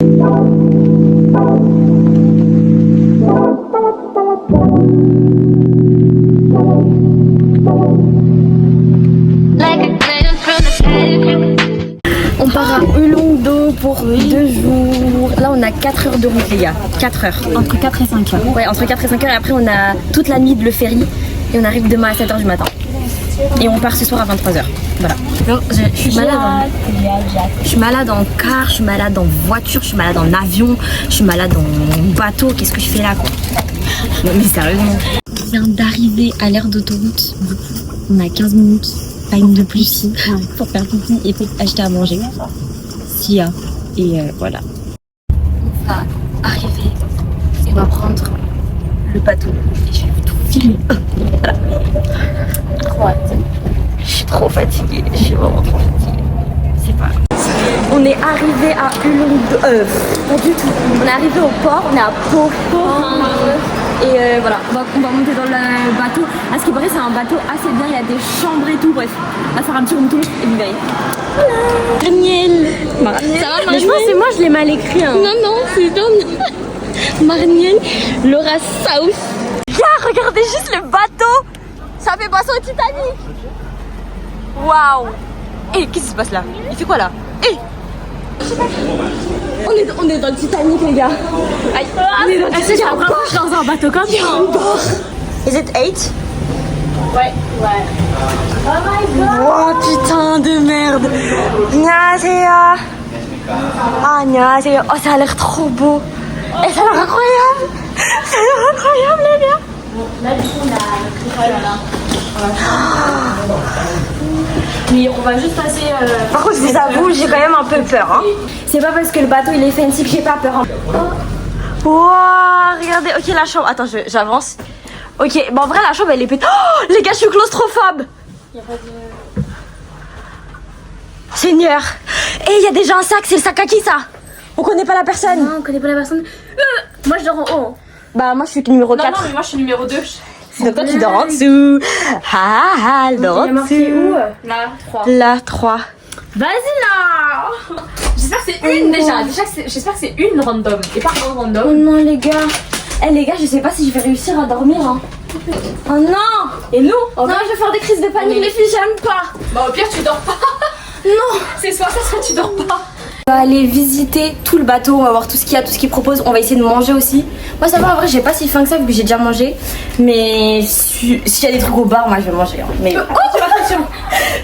On part à Ulongdo pour 2 jours. Là, on a 4 heures de route, les gars. 4 heures. Entre 4 et 5 heures. Ouais, entre 4 et 5 heures. Et après, on a toute la nuit de le ferry. Et on arrive demain à 7 heures du matin. Et on part ce soir à 23 heures. Voilà. Donc, je suis malade. Je suis malade en car, je suis malade en voiture, je suis malade en avion, je suis malade en bateau. Qu'est-ce que je fais là, quoi? Non, mais sérieusement. On vient d'arriver à l'aire d'autoroute. Du coup, on a 15 minutes. Pas une de plus pour faire pipi et pour acheter à manger. Sia. Et voilà. On va arriver. On va prendre le bateau. Et je vais tout filmer. Voilà. Je suis trop fatiguée. Je suis vraiment trop fatiguée. C'est pas grave. On est arrivé à Ulongdo. Pas du tout. On est arrivé au port. On est à Pau. Et voilà, on va monter dans le bateau. À ce qui paraît, c'est un bateau assez bien. Il y a des chambres et tout. Bref, on va faire un petit room tour et vous verrez. Marniel. Ça va, Marniel? Mais je pense que c'est moi, je l'ai mal écrit. Hein. Non, c'est Dom. Marniel, Laura South. Regardez juste le bateau. Ça fait passer au Titanic. Waouh. Et qu'est-ce qui se passe là? Il fait quoi là? On est dans le Titanic, les gars. Aïe. On est dans le Titanic. J'ai l'impression que je suis dans un bateau comme ça. Il y a un bord. Is it 8? Ouais. Oh my god. Oh putain de merde. Annyeonghaseyo. Annyeonghaseyo. Oh, ça a l'air trop beau. Et ça a l'air incroyable. Ça a l'air incroyable, les gars. Là, du coup, on a notre là. Mais on va juste passer. Par contre, je vous avoue, j'ai quand même un peu peur. Hein. C'est pas parce que le bateau il est fancy que j'ai pas peur. Hein. Wow, regardez. Ok, la chambre. Attends, j'avance. Ok, bon, en vrai, la chambre elle est petite. Oh, les gars, je suis claustrophobe. Y a pas de. Seigneur. Et il y a déjà un sac. C'est le sac à qui ça? On connaît pas la personne. Non, on connaît pas la personne. Moi, je dors en haut. Bah, moi, je suis numéro 4. Non, mais moi, je suis numéro 2. Donc toi tu dors en dessous. Ah, elle dort en dessous. Où? Là, 3. Là, 3. Vas-y là. J'espère que c'est une déjà. J'espère que c'est une random et pas un random. Oh non les gars. Les gars, je sais pas si je vais réussir à dormir. Hein. Oh non. Et nous? Non, je vais faire des crises de panique, les filles, j'aime pas. Bah au pire tu dors pas. Non. C'est soit ça, soit tu dors pas. On va aller visiter tout le bateau, on va voir tout ce qu'il y a, tout ce qu'ils proposent. On va essayer de manger aussi. Moi ça va, en vrai j'ai pas si faim que ça vu que j'ai déjà mangé. Mais s'il y a des trucs au bar, moi je vais manger. Hein. Mais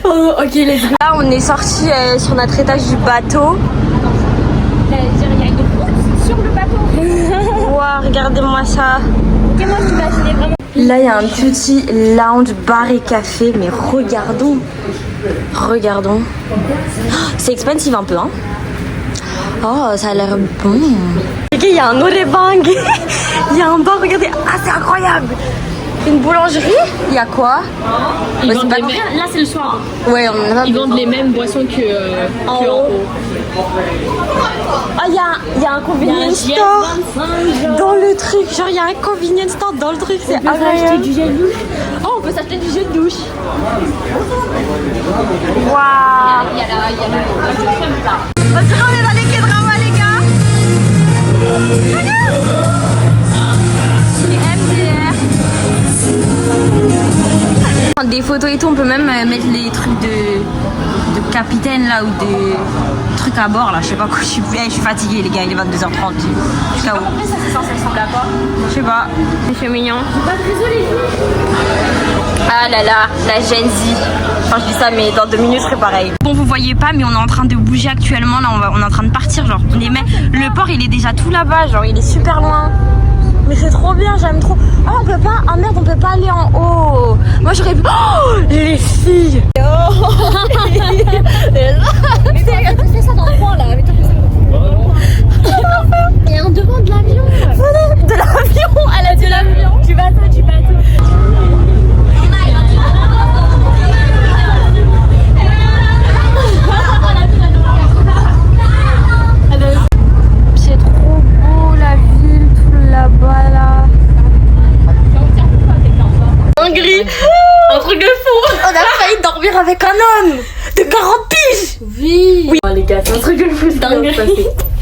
oh, ok, let's go. Là on est sorti sur notre étage du bateau. Il y a une route sur le bateau. Wow, regardez-moi ça. Et moi j'imaginais vraiment. Là il y a un petit lounge, bar et café. Mais regardons. Regardons. C'est expensive un peu hein. Oh, ça a l'air bon. Ok, il y a un orebang. Il y a un bar, regardez. Ah, c'est incroyable. Une boulangerie. Il y a quoi? Ils vendent les mêmes. Là, c'est le soir. Ouais, on a pas. Ils vendent les mêmes boissons que en haut. Ah, il y a un convenience store dans le truc. Genre, il y a un convenience store dans le truc. C'est incroyable. On peut s'acheter du gel douche. Oh, on peut s'acheter du gel douche. Waouh. Il y a le crème là. On est dans les K-dramas, les gars. MDR. Des photos et tout, on peut même mettre les trucs de capitaine là ou des trucs à bord là, je sais pas quoi, je suis fatiguée les gars, il est 22h30. Je suis KO. Après ça c'est censé ressembler à quoi? Je sais pas, c'est mignon. Pas désolé. Ah là là, la Gen Z. Enfin je dis ça mais dans 2 minutes je serai pareil. Bon vous voyez pas mais on est en train de bouger actuellement là, on est en train de partir genre. Le port il est déjà tout là-bas, genre il est super loin. Mais c'est trop bien, j'aime trop. Oh on peut pas, ah merde on peut pas aller en haut. Moi j'aurais pu. Oh les filles. Oh. Fais ça dans le coin là. Il y a un devant de l'avion. De l'avion, elle a dit l'avion. Du bateau. C'est trop beau la ville, tout là-bas là. Hongrie. Un truc de fou. On a failli dormir avec un homme de 40 piges. Oui. Oh les gars, c'est un truc de fou, c'est dingue.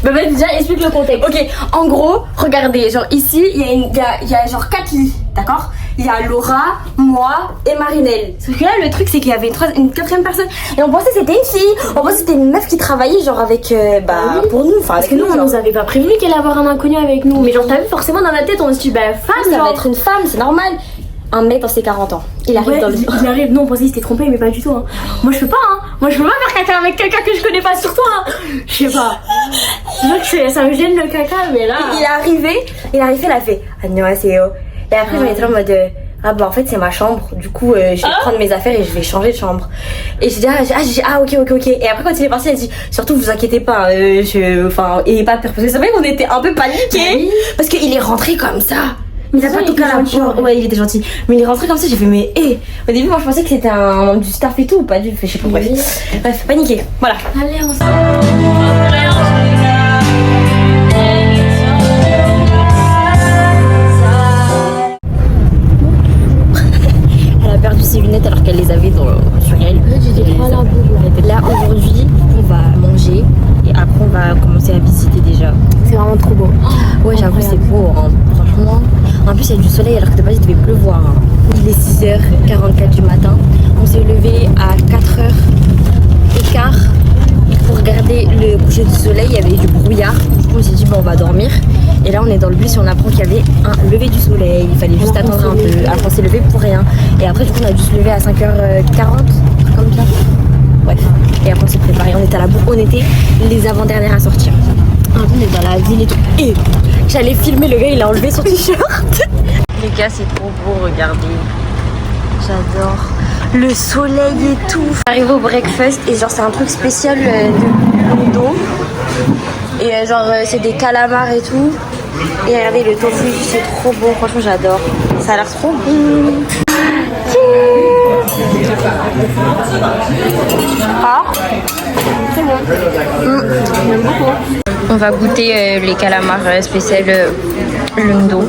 Bah déjà explique le contexte. Ok, en gros, regardez, genre ici, il y a genre 4 lits, d'accord? Il y a Laura, moi et Marinelle. Sauf que là, le truc, c'est qu'il y avait une quatrième personne. Et on pensait que c'était une fille. On pensait que c'était une meuf qui travaillait genre avec, oui. pour nous. Enfin, Parce que nous, on nous avait pas prévenu qu'elle allait avoir un inconnu avec nous. Mais genre, t'as vu, forcément, dans la tête, on se dit, bah, femme, ça genre. va être une femme, c'est normal. Un mec dans ses 40 ans. Il arrive dans le... Il arrive, non, on pensait qu'il s'était trompé, mais pas du tout. Hein. Moi, je peux pas, hein. Moi, je peux pas faire caca avec quelqu'un que je connais pas, surtout, hein. Je sais pas. Ça me gêne le caca, mais là. Il est arrivé, il a fait annyeonghaseyo. Et après, j'en étais en mode ah bah en fait c'est ma chambre, du coup je vais prendre mes affaires et je vais changer de chambre. Et j'ai dit ok. Et après quand il est parti, il a dit surtout vous inquiétez pas, et pas perposé. C'est vrai qu'on était un peu paniqués parce qu'il est rentré comme ça. Mais il a pas toqué à la porte. Ouais, il était gentil. Mais il est rentré comme ça, j'ai fait mais au début moi je pensais que c'était un membre du staff et tout, pas du je sais pas. Bref, paniqué. Voilà. Allez, on se perdu ses lunettes alors qu'elle les avait sur elle. Là aujourd'hui on va manger et après on va commencer à visiter déjà. C'est vraiment trop beau. Ouais j'avoue c'est beau hein. Franchement. En plus il y a du soleil alors que de base il devait pleuvoir. Hein. Il est 6h44 du matin. On s'est levé à 4h15 pour regarder le coucher du soleil. Il y avait du brouillard. Du coup on s'est dit bon on va dormir. Et là on est dans le bus et on apprend qu'il y avait un lever du soleil. Il fallait juste attendre un peu. Après on s'est levé pour rien. Et après du coup on a dû se lever à 5h40, comme ça. Bref. Et après on s'est préparé. On était à la bourre. On était les avant-dernières à sortir. On est dans la ville et tout. Et j'allais filmer le gars, il a enlevé son t-shirt. Les gars c'est trop beau, regardez. J'adore. Le soleil et tout. J'arrive au breakfast et genre c'est un truc spécial de d'eau. Et genre c'est des calamars et tout. Et regardez le tofu, c'est trop beau, franchement j'adore. Ça a l'air trop bon. Ah, c'est bon. J'aime beaucoup. On va goûter les calamars spécial Lundo.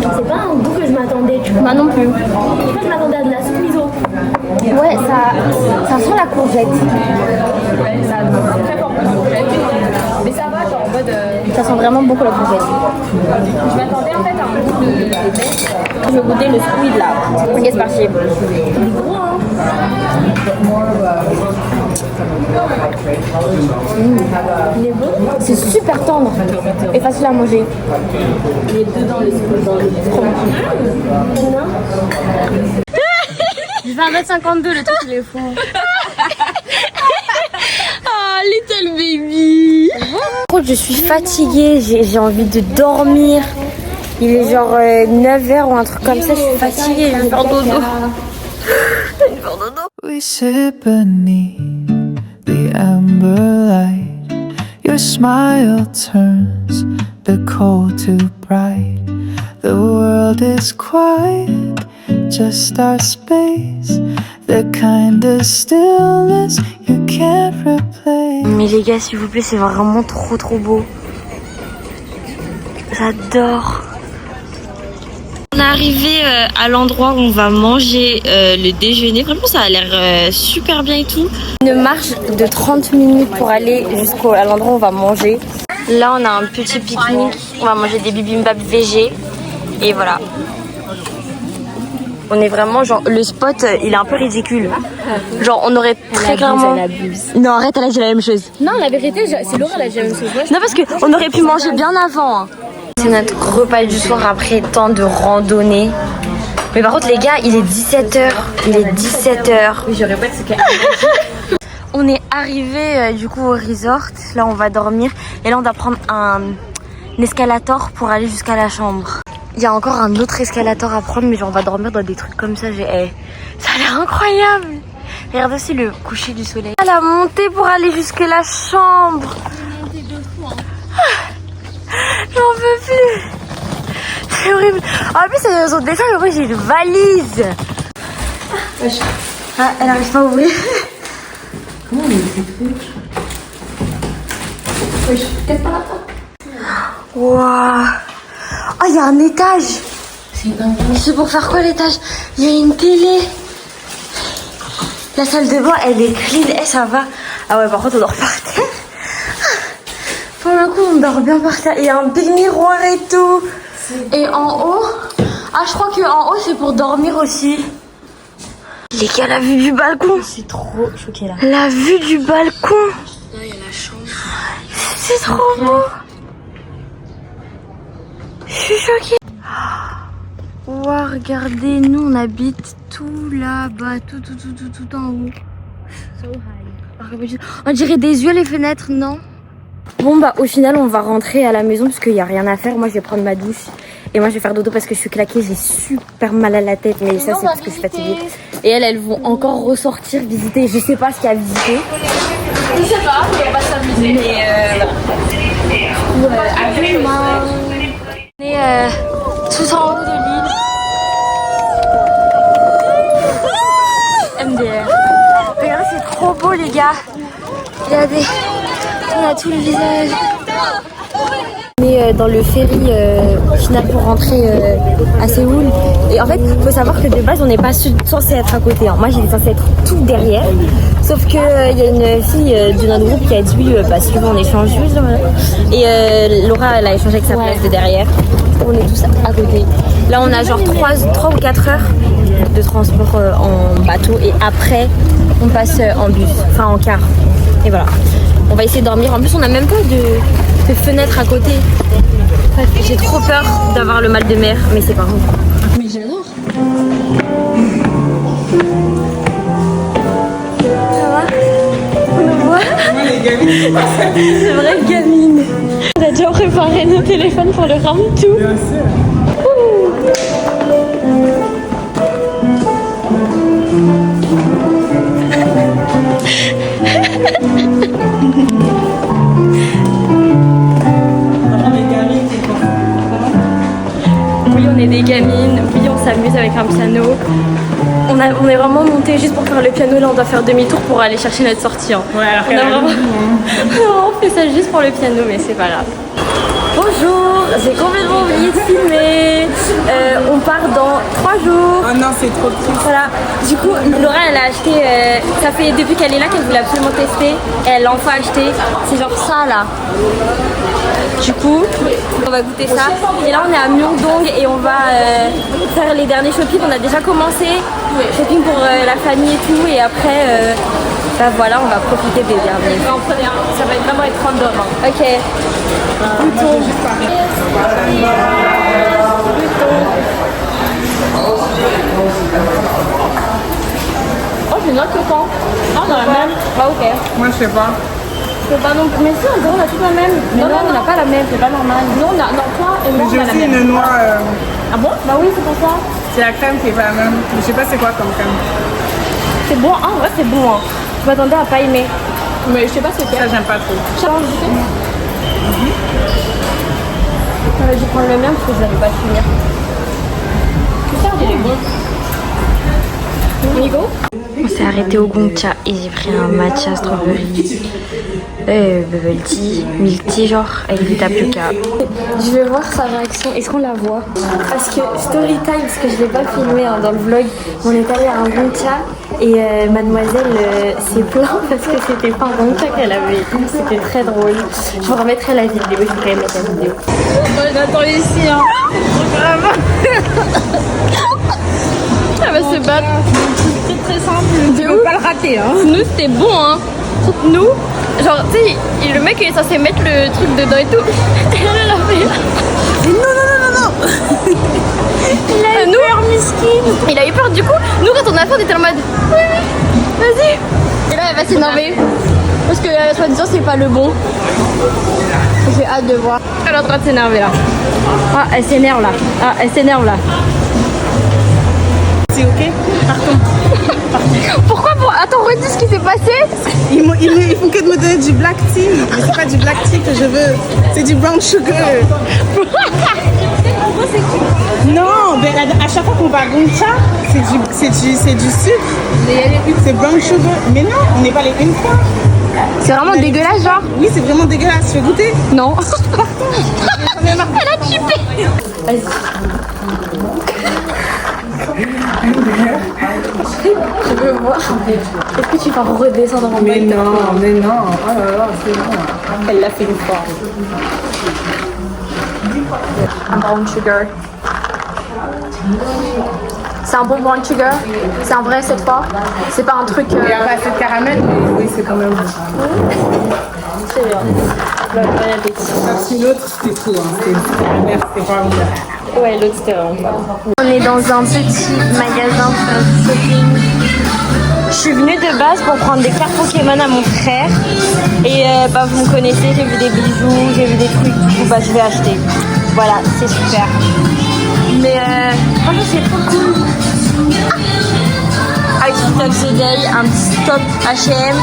C'est pas un goût que je m'attendais, tu vois. Moi non plus. Je crois que je m'attendais à de la squeezo. Ouais, ça sent la courgette. Mais ça va, genre en mode. Ça sent vraiment beaucoup la courgette. Je m'attendais en fait à un goût de baisse. Je vais goûter le squid là. Ok, c'est parti. Il est beau. C'est super tendre et facile à manger. Il est dedans le squeeze dans le Je vais à 1m52, le truc il est fou. Ah, little baby. Je suis fatiguée, j'ai envie de dormir. Il est genre 9h ou un truc comme ça, je suis fatiguée, je vais faire dodo. We sit beneath the amber light. Your smile turns the cold to bright. The world is quiet, just our space. The kind of stillness you can't replace. Mais les gars, s'il vous plaît, c'est vraiment trop beau. J'adore. On est arrivé à l'endroit où on va manger le déjeuner. Franchement, ça a l'air super bien et tout. Une marche de 30 minutes pour aller jusqu'à l'endroit où on va manger. Là, on a un petit pique-nique. On va manger des bibimbap végé. Et voilà. On est vraiment genre le spot il est un peu ridicule. Genre on aurait très clairement. Non arrête, elle a dit la même chose. Non, la vérité, c'est Laura la même chose. Non parce que on aurait pu manger bien avant. Hein. C'est notre repas du soir après tant de randonnée. Mais par contre les gars, il est 17h. Il est 17h. Oui, je répète ce qu'elle On est arrivé du coup au resort. Là on va dormir. Et là on doit prendre un escalator pour aller jusqu'à la chambre. Il y a encore un autre escalator à prendre, mais genre on va dormir dans des trucs comme ça. Ça a l'air incroyable. Regarde aussi le coucher du soleil. À la montée pour aller jusqu'à la chambre. J'en peux plus. C'est horrible. En plus, ils ont dessin, mais moi j'ai une valise. Ah, elle n'arrive pas à ouvrir. Comment on est ces trucs? Wesh, qu'est-ce par là? Waouh. Oh, il y a un étage. C'est dingue. Mais c'est pour faire quoi l'étage? Il y a une télé. La salle de bain, elle est clean. Eh, ça va. Ah ouais, par contre, on dort par terre. Pour le coup, on dort bien par terre. Il y a un big miroir et tout. Et en haut... Ah, je crois qu'en haut, c'est pour dormir aussi. Les gars, la vue du balcon. C'est trop choqué là. La vue du balcon. Là, il y a la chambre. C'est trop beau. Je suis choquée. Wow, regardez, nous on habite tout là-bas, tout en haut. So high. On dirait des yeux les fenêtres, non? Bon bah au final on va rentrer à la maison parce qu'il n'y a rien à faire. Moi je vais prendre ma douche et moi je vais faire dodo parce que je suis claquée, j'ai super mal à la tête, mais ça c'est parce que je suis fatiguée. Et elles vont encore ressortir visiter, je sais pas ce qu'il y a à visiter. Je sais pas, mais on va s'amuser. Mais voilà. On est tout en haut de l'île. MDR. Regardez, c'est trop beau les gars. Regardez, on a tout le visage. On est dans le ferry final pour rentrer à Séoul. Et en fait, il faut savoir que de base, on n'est pas censé être à côté. Hein. Moi, j'étais censée être tout derrière. Sauf qu'il y a une fille de notre groupe qui a dit oui, si tu veux, on échange. Et Laura, elle a échangé avec sa place de derrière. On est tous à côté. Là, on a genre 3 ou 4 heures de transport en bateau. Et après, on passe en bus, enfin en car. Et voilà. On va essayer de dormir. En plus, on n'a même pas de fenêtre à côté. J'ai trop peur d'avoir le mal de mer, mais c'est pas grave. Mais j'adore. Ça va? On nous voit? C'est vrai, gamine. On a déjà préparé nos téléphones pour le round tout. Bien sûr. Oui, on est des gamines, oui, on s'amuse avec un piano. On est vraiment monté juste pour faire le piano. Là, on doit faire demi-tour pour aller chercher notre sortie. Hein. Ouais, alors on a vraiment fait ça juste pour le piano, mais c'est pas grave. Bonjour, j'ai complètement oublié de filmer. On part dans 3 jours. Oh non, c'est trop triste. Voilà. Du coup, Laura, elle a acheté. Ça fait depuis qu'elle est là qu'elle voulait absolument tester. Et elle l'a enfin acheté. C'est genre ça là. Du coup, on va goûter ça. Et là, on est à Myeongdong et on va faire les derniers shopping. On a déjà commencé. Shopping pour la famille et tout. Et après, bah voilà, on va profiter des derniers. On va en prendre un. Ça va vraiment être random. Hein. Ok. Bouton. Oh, j'ai une autre copan. Ah, on a la même. Ah, ok. Moi, je sais pas. Je sais pas non plus. Mais si, on dirait on a toutes la même. Mais non, on n'a pas la même, c'est pas normal. Nous, on a. Non, toi et moi, J'ai on a la aussi même. une noix. Ah bon? Bah oui, c'est pour ça. C'est la crème qui est pas la même. Je sais pas c'est quoi comme crème. C'est bon, ah ouais, c'est bon. Hein. Je m'attendais à pas aimer. Mais je sais pas c'est Ça, quel. j'aime pas trop. Je vais prendre le mien parce que je n'avais pas finir. Putain, il est bon. On y go? On s'est arrêté au Gongcha et j'ai pris un matcha strawberry, bubble tea, milk tea genre avec du tapioca. Je vais voir sa réaction, est-ce qu'on la voit? Parce que story time, parce que je l'ai pas filmé hein, dans le vlog, on est allé à un Gongcha et mademoiselle s'est plainte parce que c'était pas un Gongcha qu'elle avait eu, c'était très drôle. Je vous remettrai la vidéo, je vais quand même mettre la vidéo. On attend ici, hein. Elle va se battre. C'est très simple. De On peut pas le rater, hein. Nous c'était bon hein. Nous, genre tu sais, le mec il est censé mettre le truc dedans et tout. Et elle a fait. Non. Il a eu peur, miskin. Il a eu peur du coup. Nous quand on a fait on était en mode oui, vas-y. Et là elle va s'énerver. Parce que soi-disant c'est pas le bon. J'ai hâte de voir. Elle est en train de s'énerver là. Ah elle s'énerve là. Ah elle s'énerve là. C'est ok? Partons. Pourquoi attends, redis ce qui s'est passé. Ils font que de me donner du black tea. Mais c'est pas du black tea que je veux. C'est du brown sugar. Non, mais à chaque fois qu'on va à Gongcha, c'est du sucre. C'est brown sugar. Mais non, on n'est pas allé une fois. C'est vraiment dégueulasse genre. Oui, c'est vraiment dégueulasse. Tu veux goûter? Non. J'en ai marre. Elle a typé. Vas-y. Je veux voir. Est-ce que tu vas redescendre en bas? Mais non. Oh là là, c'est bon. Elle l'a fait une fois. Un brown sugar. C'est un bon brown sugar? C'est un vrai cette fois? C'est pas un truc... Il n'y a pas assez de caramel, mais oui, c'est quand même bon. C'est bien. Si l'autre, c'était fou. Hein. C'était pas bon. Ouais, l'autre c'était vraiment pas. On est dans un petit magasin pour faire du shopping. Je suis venue de base pour prendre des cartes Pokémon à mon frère. Et vous me connaissez, j'ai vu des bijoux, j'ai vu des trucs, du coup je vais acheter. Voilà, c'est super. Mais franchement c'est trop cool. Outfit of the day, un petit top H&M.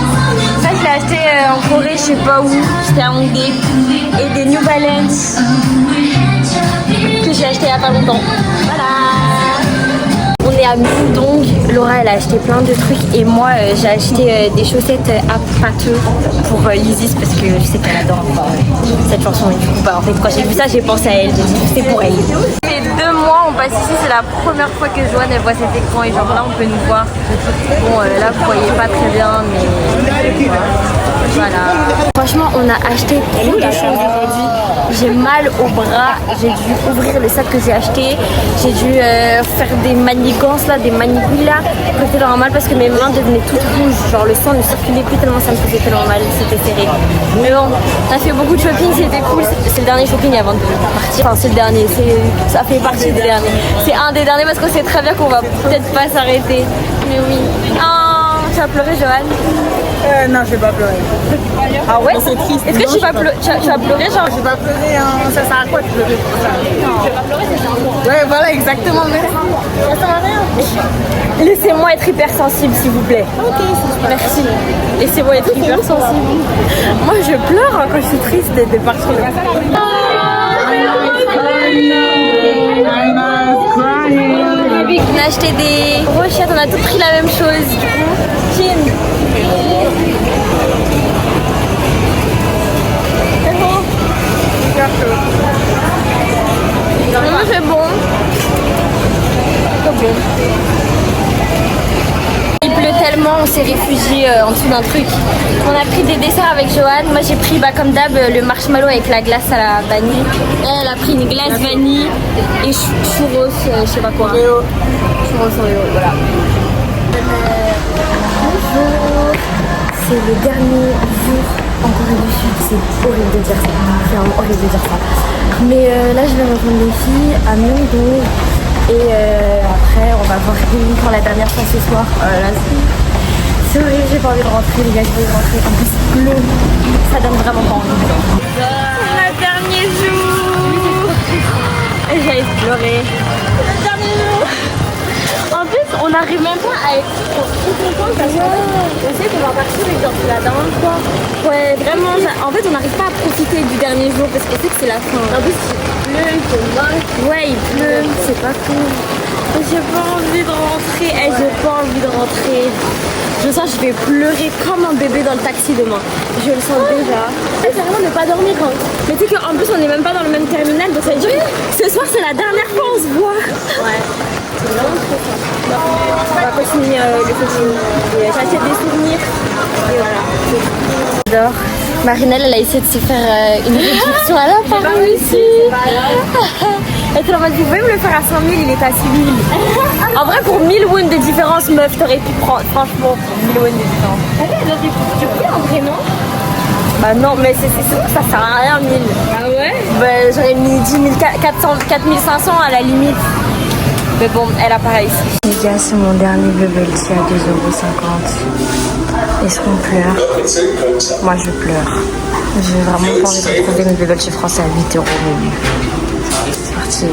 Ça je l'ai acheté en Corée, je sais pas où, c'était à Hongdae. Et des New Balance que j'ai acheté il y a pas longtemps. Voilà. On est à Mundong. Laura elle a acheté plein de trucs et moi j'ai acheté des chaussettes à pâteux pour Lizzie parce que je sais qu'elle adore cette chanson et du coup en fait quand j'ai vu ça j'ai pensé à elle, j'ai dit c'est pour elle. Les 2 mois on passe ici, c'est la première fois que Joanne elle voit cet écran et genre là on peut nous voir. Bon là vous voyez pas très bien mais voilà. Franchement on a acheté trop de choses aujourd'hui. J'ai mal au bras, j'ai dû ouvrir le sac que j'ai acheté, j'ai dû faire des manigances là, des manigouilles là, c'était vraiment mal parce que mes mains devenaient toutes rouges, genre le sang ne circulait plus tellement ça me faisait tellement mal, c'était serré. Mais bon, on a fait beaucoup de shopping, c'était cool, c'est le dernier shopping avant de partir, enfin c'est le dernier, ça fait partie des derniers. C'est un des derniers parce qu'on sait très bien qu'on va peut-être pas s'arrêter. Mais oui. Oh, tu vas pleurer Joanne? Non, je vais pas pleurer. Ah ouais? C'est triste. Est-ce que tu vas pleurer genre? Je vais pas pleurer, hein. Ça sert à quoi de pleurer pour ça? Non, je vais pas pleurer, c'est un mot. Ouais, voilà, exactement. Mais Ça sert à rien. Laissez-moi être hypersensible, s'il vous plaît. Ok, merci. Laissez-moi être hypersensible. Moi, je pleure hein, quand je suis triste de partir. On a acheté des brochettes, on a tout pris la même chose. Du coup, Kim. C'est bon. Vraiment, c'est bon. C'est bon. Il pleut tellement, on s'est réfugié en dessous d'un truc. On a pris des desserts avec Joanne. Moi j'ai pris comme d'hab le marshmallow avec la glace à la vanille. Elle a pris une glace vanille et churros, je sais pas quoi. Churros Oreo, voilà. Bonjour. C'est le dernier jour en Corée du Sud. C'est horrible de dire ça. C'est vraiment horrible de dire ça. Mais là je vais rejoindre les filles à Mundong. Et après on va voir Rémi pour la dernière fois ce soir. Là c'est horrible, j'ai pas envie de rentrer les gars, je vais rentrer. En plus il pleut, ça donne vraiment pas envie. Le dernier jour. Et j'allais pleurer. Le dernier jour. En plus on n'arrive même pas à être trop contente parce qu'on sait qu'on va partir et genre c'est la dernière fois. Ouais vraiment, en fait on n'arrive pas à profiter du dernier jour parce qu'on sait que c'est la fin. En plus il pleut, il fait mal. Ouais il pleut, c'est pas cool. J'ai pas envie de rentrer, j'ai pas envie de rentrer. Je sens que je vais pleurer comme un bébé dans le taxi demain. Je le sens déjà. C'est vraiment ne pas dormir. Hein. Mais tu sais qu'en plus on n'est même pas dans le même terminal, donc ça veut dire que ce soir c'est la dernière fois on se voit. Ouais. C'est vraiment trop fort. On va continuer le coaching. J'achète des souvenirs. Et voilà. J'adore. Marinelle, elle a essayé de se faire une réduction. Elle a pas réussi. Elle était en mode, vous pouvez me le faire à 100 000, il est à 6 000. En vrai, pour 1000 won de différence, meuf, t'aurais pu prendre, franchement, 1000 won de différence. Tu peux en vrai, non? Bah non, mais c'est sûr que ça sert à rien, 1000. Ah ouais? Bah j'aurais mis 10 000, 4500 à la limite. Mais bon, elle a pas réussi. Les gars, c'est mon dernier bubble tea à 2,50 €. Est-ce qu'on pleure? Moi, je pleure. J'ai vraiment pas envie de retrouver mes bubble tea français à 8 €. C'est parti.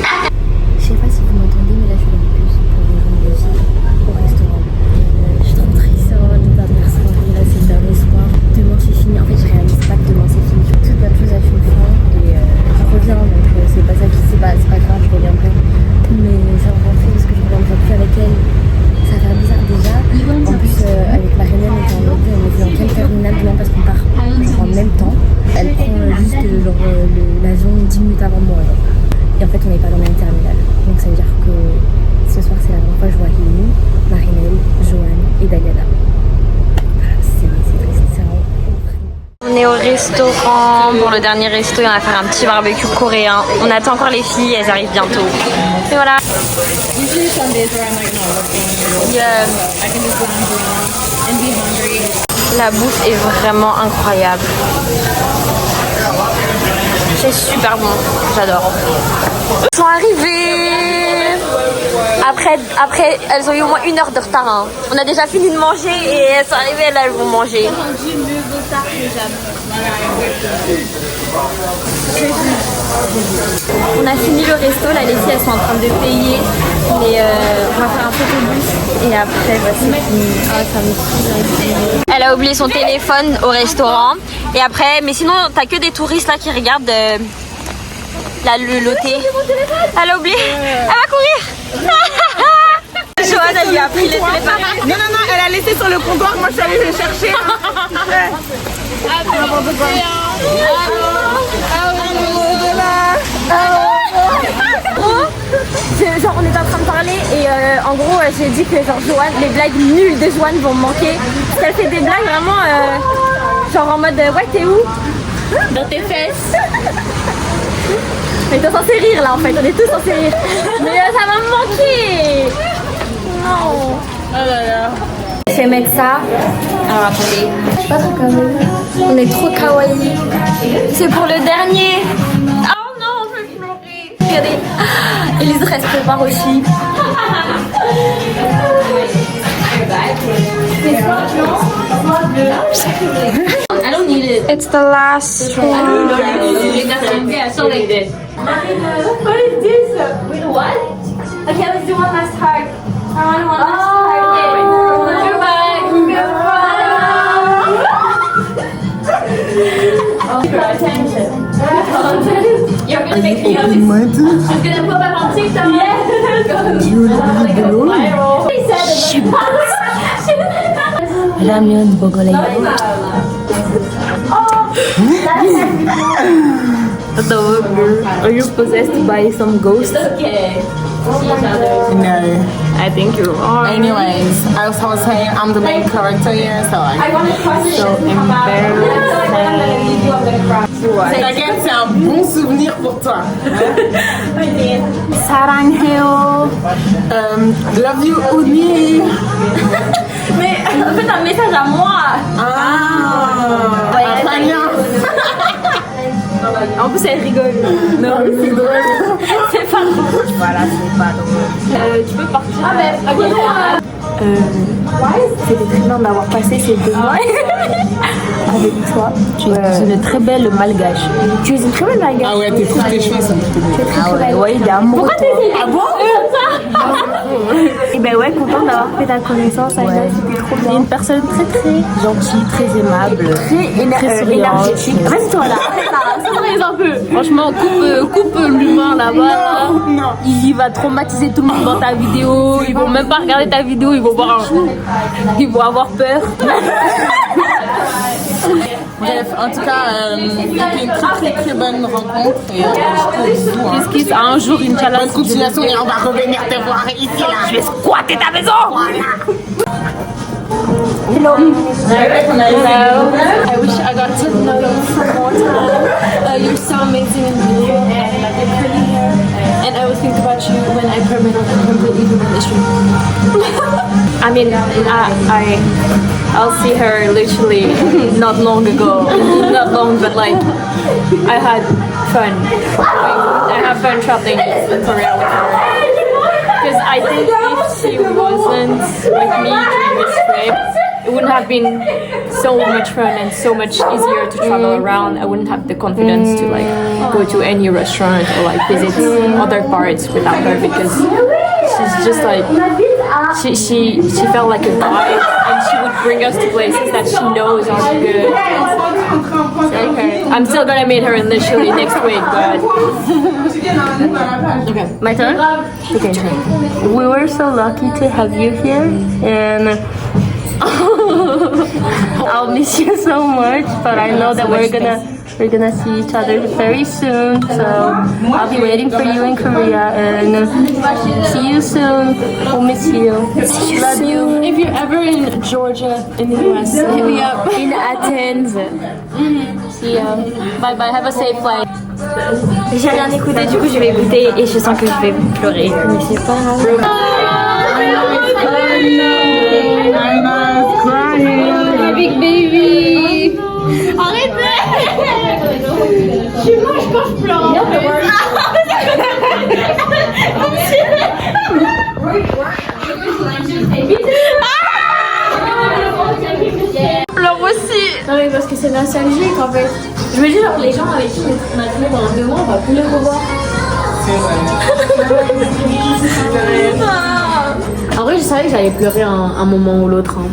Je sais pas si vous m'entendez, mais là, je suis dans le bus pour rejoindre les filles au restaurant. Je suis trop triste, c'est vraiment une dernière soirée. Là, c'est le dernier soir. Demain, c'est fini. En fait, je réalise pas que demain, c'est fini. J'ai plus plein de choses à finir. Et je reviens, donc c'est pas ça qui c'est pas grave, je reviendrai. Mais ça va rentrer parce que je ne reviendrai plus avec elle. Ça va faire bizarre déjà. En plus, avec la Reine, on était dans quel terminal demain parce qu'on part en même temps. Elle prend juste l'avion 10 minutes avant moi. Et en fait, on n'est pas dans le même terminal. Donc ça veut dire que ce soir, c'est la dernière fois que je vois Rémi. et d'Aliana. C'est vraiment horrible. On est au restaurant pour le dernier resto et on va faire un petit barbecue coréen. On attend encore les filles, elles arrivent bientôt. Et voilà. La bouffe est vraiment incroyable. C'est super bon, j'adore. Ils sont arrivés. Après, elles ont eu au moins 1 heure de retard. Hein. On a déjà fini de manger et elles sont arrivées, là elles vont manger. On a fini le resto, là les filles elles sont en train de payer. Mais on va faire un photobus et après bah, c'est fini. Ah, ça me saoule. Elle a oublié son téléphone au restaurant. Et après, mais sinon t'as que des touristes là qui regardent le loté. Elle a oublié. Elle va courir. Joanne, elle lui a pris le téléphone. Non, elle a laissé sur le comptoir. Moi, je suis allée le chercher. Genre on est en train de parler et en gros j'ai dit que genre Joanne, les blagues nulles de Joanne vont me manquer. Parce qu'elle fait des blagues vraiment genre en mode ouais t'es où? Dans tes fesses. Mais t'es censé rire là en fait, on est tous censés rire. Mais ça va me manquer. Non. Oh là là. Je vais mettre ça. Alors attendez. Je suis pas trop kawaii. On est trop kawaii. C'est pour le dernier. Oh non, je vais pleurer. Regardez. Elise reste prépare aussi. I don't need it. It's the last one. Yeah, so like this. What is this? Wait, what? Okay, let's do one last hug. I want one last hug. Goodbye. Attention. You're gonna make me I'm gonna put that on TikTok. Ramyeon Bogolay. Are you possessed by some ghost? Okay. No. I think you are. Anyways, as I was saying, I'm the main character here, so I want to question. So t'inquiète, c'est un bon souvenir pour toi. Sarangheo. Love you, Uni. Mais en fait un message à moi. En plus, elle rigole. Non, c'est drôle. C'est pas drôle. Voilà, c'est pas drôle. Tu peux partir. Ah mais ok. C'était très bien d'avoir passé ces 2 mois avec toi. Tu es une très belle malgache. Tu es une très belle malgache. Ah ouais, tu trouves tes cheveux, ça me Tu es très belle. Ouais, il est amoureux. Pourquoi t'es si Ah bon? Et ben ouais, contente d'avoir fait ta connaissance. Ouais. C'était trop bien. Une personne très très gentille, très aimable, très énergétique. Vas-y toi là. un peu. Franchement, coupe l'humain là-bas. Là. Non. Il va traumatiser tout le monde dans ta vidéo. Ils vont même pas regarder ta vidéo. Ils vont avoir peur. Bref, en tout cas, c'était une très très bonne rencontre. Et Kiss, un jour, Inch'Allah. bonne continuation et on va revenir te voir ici là. Je vais squatter ta maison. Hello. Hello. I wish I got to know you for more time. You're so amazing and beautiful, and like your pretty hair. And I always think about you when I completely do this stream. I mean, I'll see her literally not long ago. Not long, but like I had fun. I have fun traveling in Korea with her. Because I think if she wasn't with me during this trip, it wouldn't have been so much fun and so much easier to travel around. I wouldn't have the confidence to like go to any restaurant or like visit other parts without her because she's just like she felt like a guide and she would bring us to places that she knows are good. Okay. I'm still gonna meet her literally next week, but okay. My turn? Okay. We were so lucky to have you here and I'll miss you so much, but I know that we're gonna we're gonna see each other very soon. So I'll be waiting for you in Korea and see you soon. We'll miss you. Love you. If you're ever in Georgia, in the US, hit me up. In Athens. See ya. Bye bye, have a safe flight. J'ai rien écouté, du coup je vais écouter et je sens que je vais pleurer. Mais c'est pas grave. Big baby. Arrêtez. Je mange quand je pleure. Pleure aussi. Non mais parce que c'est nostalgique en fait. Je me dis genre les gens avec qui on a tourné pendant 2 mois, on va plus les revoir. En vrai je savais que j'allais pleurer un moment ou l'autre. Hein.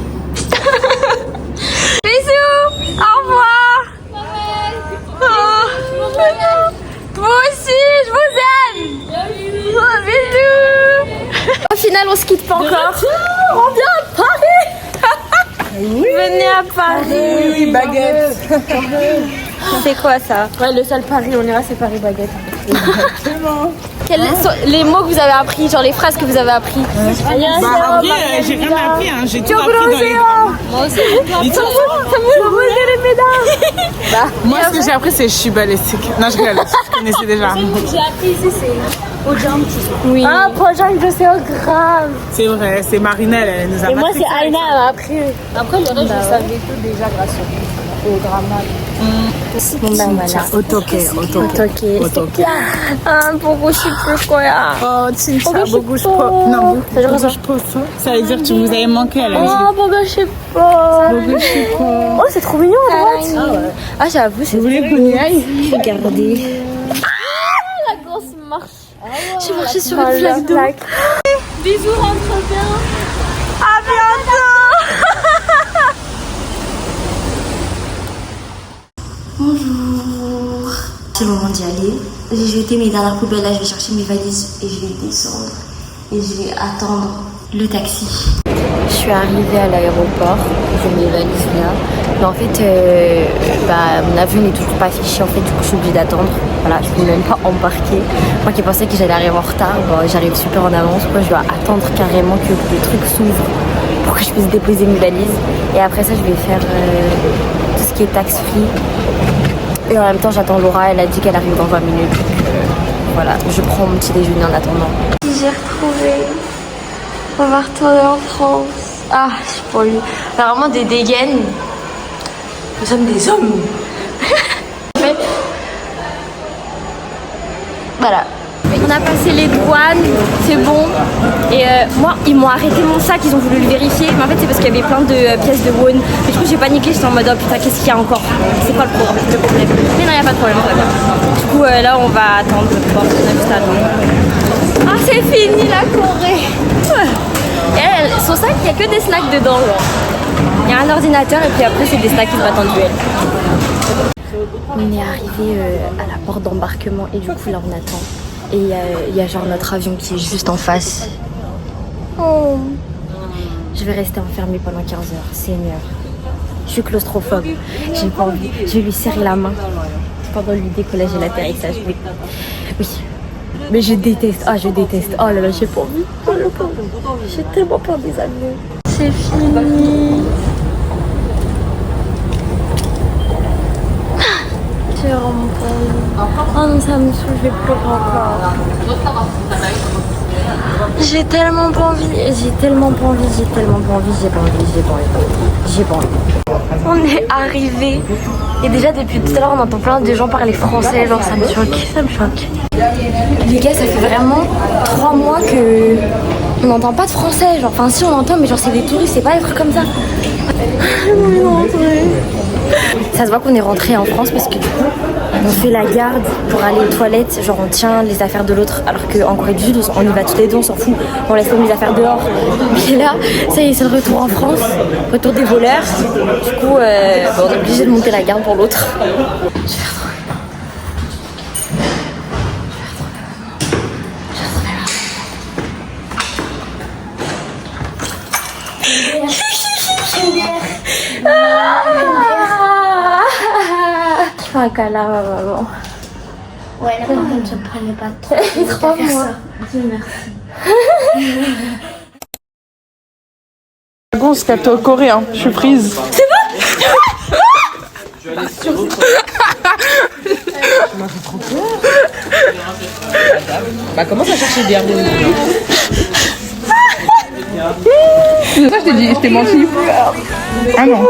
Bisous. Au revoir. Oh, moi aussi, je vous aime. Oh, bisous. Au final, on se quitte pas encore. On vient à Paris. Venez à Paris. Oui, baguette. C'est quoi ça? Ouais le seul Paris, on ira c'est Paris baguette. Quels sont les mots que vous avez appris, genre les phrases que vous avez appris? Bah, après, j'ai rien appris, hein. J'ai tout appris dans les grammaires. Moi aussi. Moi, ce que j'ai appris, c'est je suis balistique. Non, je rigole, je connaissais déjà. J'ai appris ici c'est Pojang. Oui. Ah, Pojang, je sais, grave. C'est vrai, c'est Marinelle, elle nous a Et moi appris c'est ça. Aïna elle m'a appris. Après le reste je savais tout déjà grâce au drama. Bon ben voilà. Otoke. Ah, 보고 싶을 거야. 진짜 보고 싶어. Non, 보고 싶었어. Ça veut dire que tu vous avez manqué à la vie. Oh, 보고 싶어. Oh, c'est trop mignon à droite. Ah, j'avoue, c'est. Vous voulez qu'on y aille? Regardez. La grosse marche. J'ai marché sur une flaque d'eau. Bisous, rentre bien. À bientôt. Bonjour. C'est le moment d'y aller. J'ai jeté mes dernières poubelles, là je vais chercher mes valises et je vais descendre. Et je vais attendre le taxi. Je suis arrivée à l'aéroport, j'ai mes valises là. Mais en fait, mon avion n'est toujours pas affiché, en fait, du coup je suis obligée d'attendre. Voilà, je ne peux même pas embarquer. Moi qui pensais que j'allais arriver en retard, j'arrive super en avance. Quoi, je dois attendre carrément que le truc s'ouvre pour que je puisse déposer mes valises. Et après ça, je vais faire tout ce qui est tax free. Et en même temps, j'attends Laura, elle a dit qu'elle arrive dans 20 minutes. Donc voilà, je prends mon petit déjeuner en attendant. J'ai retrouvé. On va retourner en France. Ah, je suis pour lui. On a vraiment des dégaines. Nous sommes des hommes. Voilà. On a passé les douanes, c'est bon. Et moi, ils m'ont arrêté mon sac, ils ont voulu le vérifier. Mais en fait, c'est parce qu'il y avait plein de pièces de won. Mais du coup, j'ai paniqué, j'étais en mode oh putain, qu'est-ce qu'il y a encore? C'est quoi le problème? Mais non, il n'y a pas de problème. Du coup, là, on va attendre le port. On a juste à attendre. Ah, c'est fini la Corée. Et son sac, il n'y a que des snacks dedans. Il y a un ordinateur et puis après, c'est des snacks qui se battent en duel. On est arrivé à la porte d'embarquement et du coup, là, on attend. Et il y a genre notre avion qui est juste en face. Oh. Je vais rester enfermée pendant 15 heures, Seigneur. Je suis claustrophobe. J'ai pas envie. Je vais lui serrer la main pendant le décollage et l'atterrissage. Oui. Mais je déteste. Ah, je déteste. Oh là là, j'ai pas envie. J'ai tellement peur des avions. C'est fini. J'ai vraiment pas envie. Oh non, ça me saoule, je vais pleurer encore. J'ai tellement pas envie, j'ai pas envie. On est arrivé et déjà depuis tout à l'heure on entend plein de gens parler français, genre ça me choque. Les gars, ça fait vraiment 3 mois que on n'entend pas de français, genre enfin si on entend mais genre c'est des touristes, c'est pas des trucs comme ça. Ça se voit qu'on est rentré en France parce que du coup on fait la garde pour aller aux toilettes, genre on tient les affaires de l'autre, alors qu'en Corée du Sud on y va toutes les deux, on s'en fout, on laisse comme les affaires dehors. Mais là, ça y est, c'est le retour en France, retour des voleurs. Du coup, on est obligé de monter la garde pour l'autre. Je vais retrouver. un câlin, maman. Ouais, là par contre, je prenais pas trop. 3 mois. Dieu merci. Dragon, c'est gâteau coréen. Je suis prise. C'est Bah commence à chercher des herbes. C'est ça, je t'ai dit, je t'ai menti. Ah non.